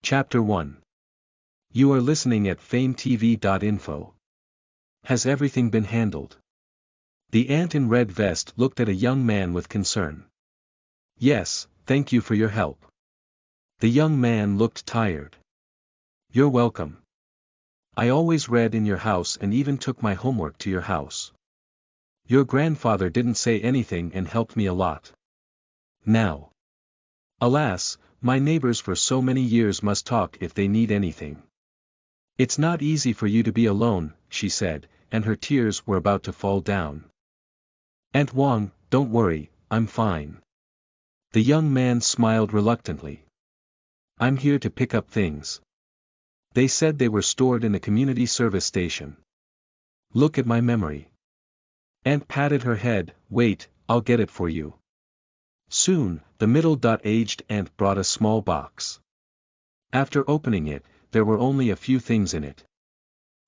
Chapter 1. You are listening at FameTV.info. Has everything been handled? The ant in red vest looked at a young man with concern. Yes, thank you for your help. The young man looked tired. You're welcome. I always read in your house and even took my homework to your house. Your grandfather didn't say anything and helped me a lot. Now. Alas, my neighbors for so many years must talk if they need anything. It's not easy for you to be alone, she said, and her tears were about to fall down. Aunt Wong, don't worry, I'm fine. The young man smiled reluctantly. I'm here to pick up things. They said they were stored in a community service station. Look at my memory. Aunt patted her head. Wait, I'll get it for you. Soon, the middle-aged aunt brought a small box. After opening it, there were only a few things in it.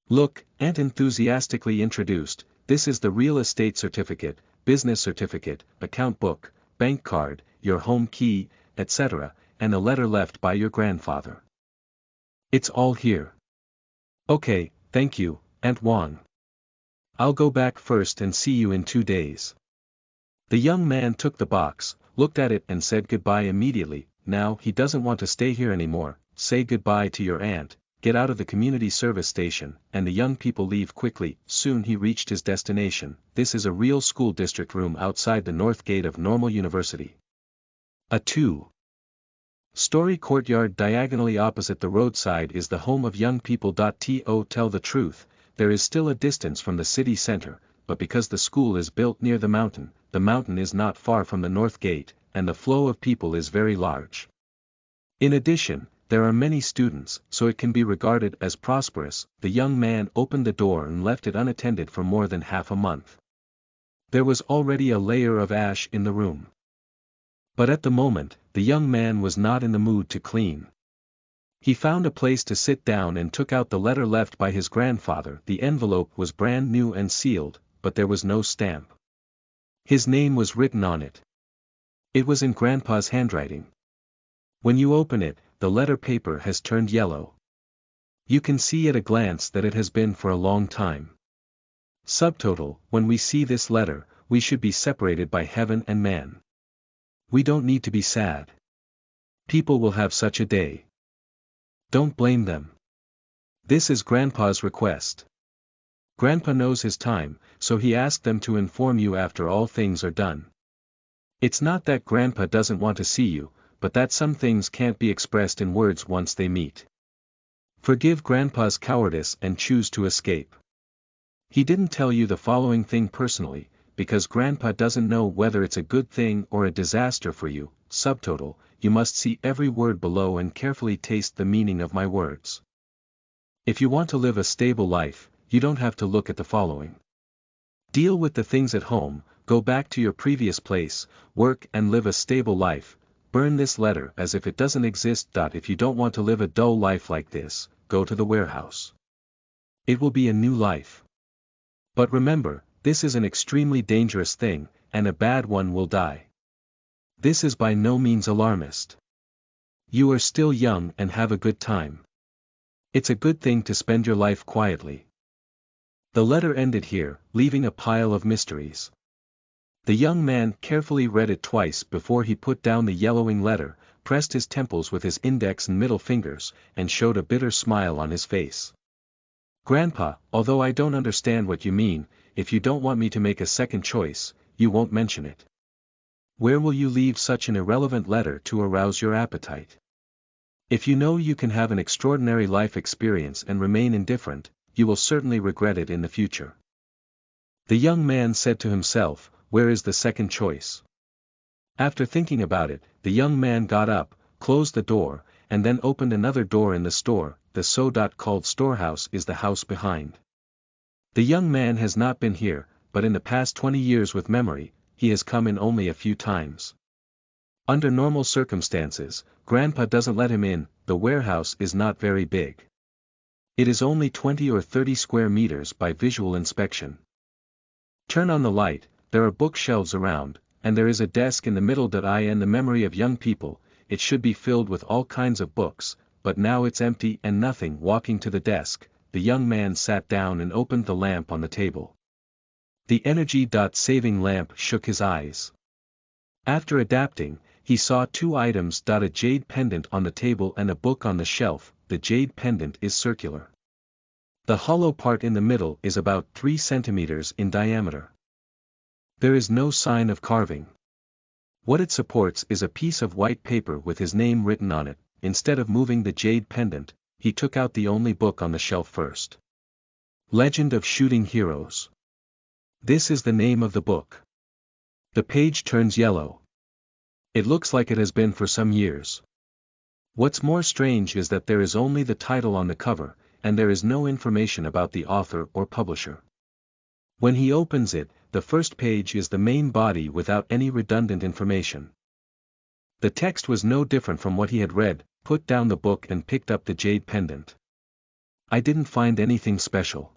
Look, Aunt enthusiastically introduced, this is the real estate certificate, business certificate, account book, bank card, your home key, etc., and a letter left by your grandfather. It's all here. Okay, thank you, Aunt Wong. I'll go back first and see you in 2 days. The young man took the box, looked at it and said goodbye immediately. Now he doesn't want to stay here anymore. Say goodbye to your aunt, get out of the community service station, and the young people leave quickly. Soon he reached his destination. This is a real school district room outside the north gate of Normal University. A 2-story courtyard diagonally opposite the roadside is the home of young people. To tell the truth, there is still a distance from the city center, but because the school is built near the mountain is not far from the north gate, and the flow of people is very large. In addition, there are many students, so it can be regarded as prosperous. The young man opened the door and left it unattended for more than half a month. There was already a layer of ash in the room. But at the moment, the young man was not in the mood to clean. He found a place to sit down and took out the letter left by his grandfather. The envelope was brand new and sealed, but there was no stamp. His name was written on it. It was in Grandpa's handwriting. When you open it, the letter paper has turned yellow. You can see at a glance that it has been for a long time. Subtotal: when we see this letter, we should be separated by heaven and man. We don't need to be sad. People will have such a day. Don't blame them. This is Grandpa's request. Grandpa knows his time, so he asked them to inform you after all things are done. It's not that Grandpa doesn't want to see you, but that some things can't be expressed in words once they meet. Forgive Grandpa's cowardice and choose to escape. He didn't tell you the following thing personally, because Grandpa doesn't know whether it's a good thing or a disaster for you. Subtotal: you must see every word below and carefully taste the meaning of my words. If you want to live a stable life, you don't have to look at the following. Deal with the things at home, go back to your previous place, work and live a stable life. Burn this letter as if it doesn't exist. If you don't want to live a dull life like this, go to the warehouse. It will be a new life. But remember, this is an extremely dangerous thing, and a bad one will die. This is by no means alarmist. You are still young and have a good time. It's a good thing to spend your life quietly. The letter ended here, leaving a pile of mysteries. The young man carefully read it twice before he put down the yellowing letter, pressed his temples with his index and middle fingers, and showed a bitter smile on his face. Grandpa, although I don't understand what you mean, if you don't want me to make a second choice, you won't mention it. Where will you leave such an irrelevant letter to arouse your appetite? If you know you can have an extraordinary life experience and remain indifferent, you will certainly regret it in the future. The young man said to himself, where is the second choice? After thinking about it, the young man got up, closed the door, and then opened another door in the store. The so-called storehouse is the house behind. The young man has not been here, but in the past 20 years with memory, he has come in only a few times. Under normal circumstances, Grandpa doesn't let him in. The warehouse is not very big. It is only 20 or 30 square meters by visual inspection. Turn on the light, there are bookshelves around, and there is a desk in the middle. In the memory of young people, it should be filled with all kinds of books, but now it's empty and nothing. Walking to the desk, the young man sat down and opened the lamp on the table. The energy-saving lamp shook his eyes. After adapting, he saw two items: a jade pendant on the table and a book on the shelf. The jade pendant is circular. The hollow part in the middle is about 3 centimeters in diameter. There is no sign of carving. What it supports is a piece of white paper with his name written on it. Instead of moving the jade pendant, he took out the only book on the shelf first. Legend of Shooting Heroes. This is the name of the book. The page turns yellow. It looks like it has been for some years. What's more strange is that there is only the title on the cover, and there is no information about the author or publisher. When he opens it, the first page is the main body without any redundant information. The text was no different from what he had read, put down the book and picked up the jade pendant. I didn't find anything special.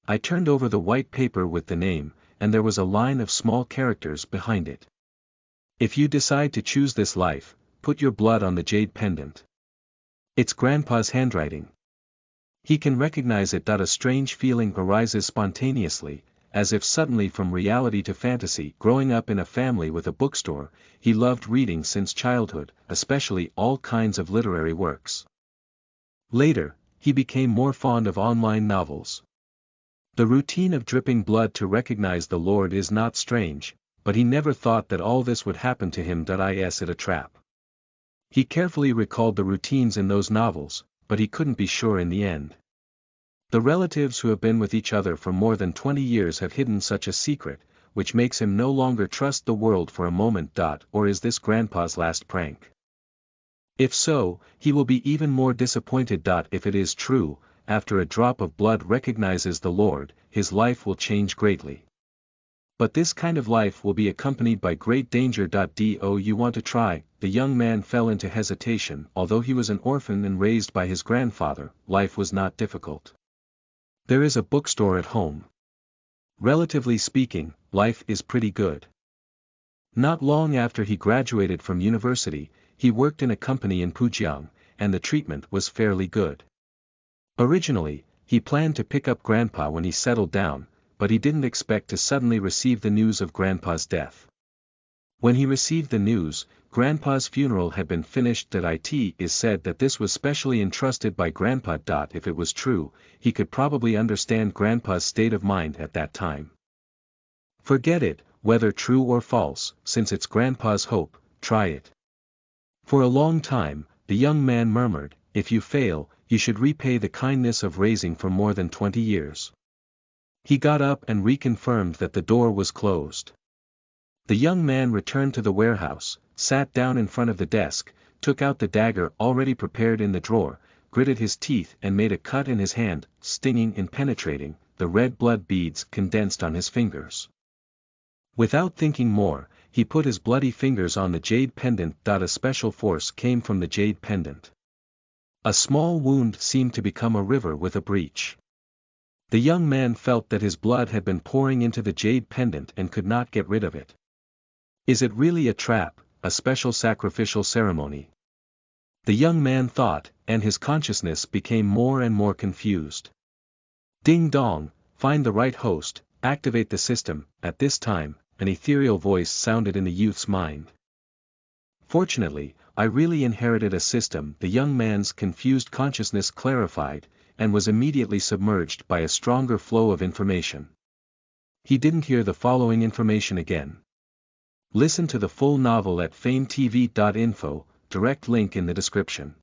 I turned over the white paper with the name, and there was a line of small characters behind it. If you decide to choose this life, put your blood on the jade pendant. It's Grandpa's handwriting. He can recognize it. A strange feeling arises spontaneously, as if suddenly from reality to fantasy. Growing up in a family with a bookstore, he loved reading since childhood, especially all kinds of literary works. Later, he became more fond of online novels. The routine of dripping blood to recognize the Lord is not strange, but he never thought that all this would happen to him. Is it a trap? He carefully recalled the routines in those novels, but he couldn't be sure in the end. The relatives who have been with each other for more than 20 years have hidden such a secret, which makes him no longer trust the world for a moment. Or is this Grandpa's last prank? If so, he will be even more disappointed. If it is true, after a drop of blood recognizes the Lord, his life will change greatly. But this kind of life will be accompanied by great danger. Do you want to try? The young man fell into hesitation. Although he was an orphan and raised by his grandfather, life was not difficult. There is a bookstore at home. Relatively speaking, life is pretty good. Not long after he graduated from university, he worked in a company in Pujiang, and the treatment was fairly good. Originally, he planned to pick up Grandpa when he settled down, but he didn't expect to suddenly receive the news of Grandpa's death. When he received the news, Grandpa's funeral had been finished. It is said that this was specially entrusted by Grandpa. If it was true, he could probably understand Grandpa's state of mind at that time. Forget it, whether true or false, since it's Grandpa's hope, try it. For a long time, the young man murmured, if you fail, you should repay the kindness of raising for more than 20 years. He got up and reconfirmed that the door was closed. The young man returned to the warehouse, sat down in front of the desk, took out the dagger already prepared in the drawer, gritted his teeth and made a cut in his hand, stinging and penetrating. The red blood beads condensed on his fingers. Without thinking more, he put his bloody fingers on the jade pendant. A special force came from the jade pendant. A small wound seemed to become a river with a breach. The young man felt that his blood had been pouring into the jade pendant and could not get rid of it. Is it really a trap, a special sacrificial ceremony? The young man thought, and his consciousness became more and more confused. Ding dong, find the right host, activate the system. At this time, an ethereal voice sounded in the youth's mind. Fortunately, I really inherited a system. The young man's confused consciousness clarified, and was immediately submerged by a stronger flow of information. He didn't hear the following information again. Listen to the full novel at FameTV.info, direct link in the description.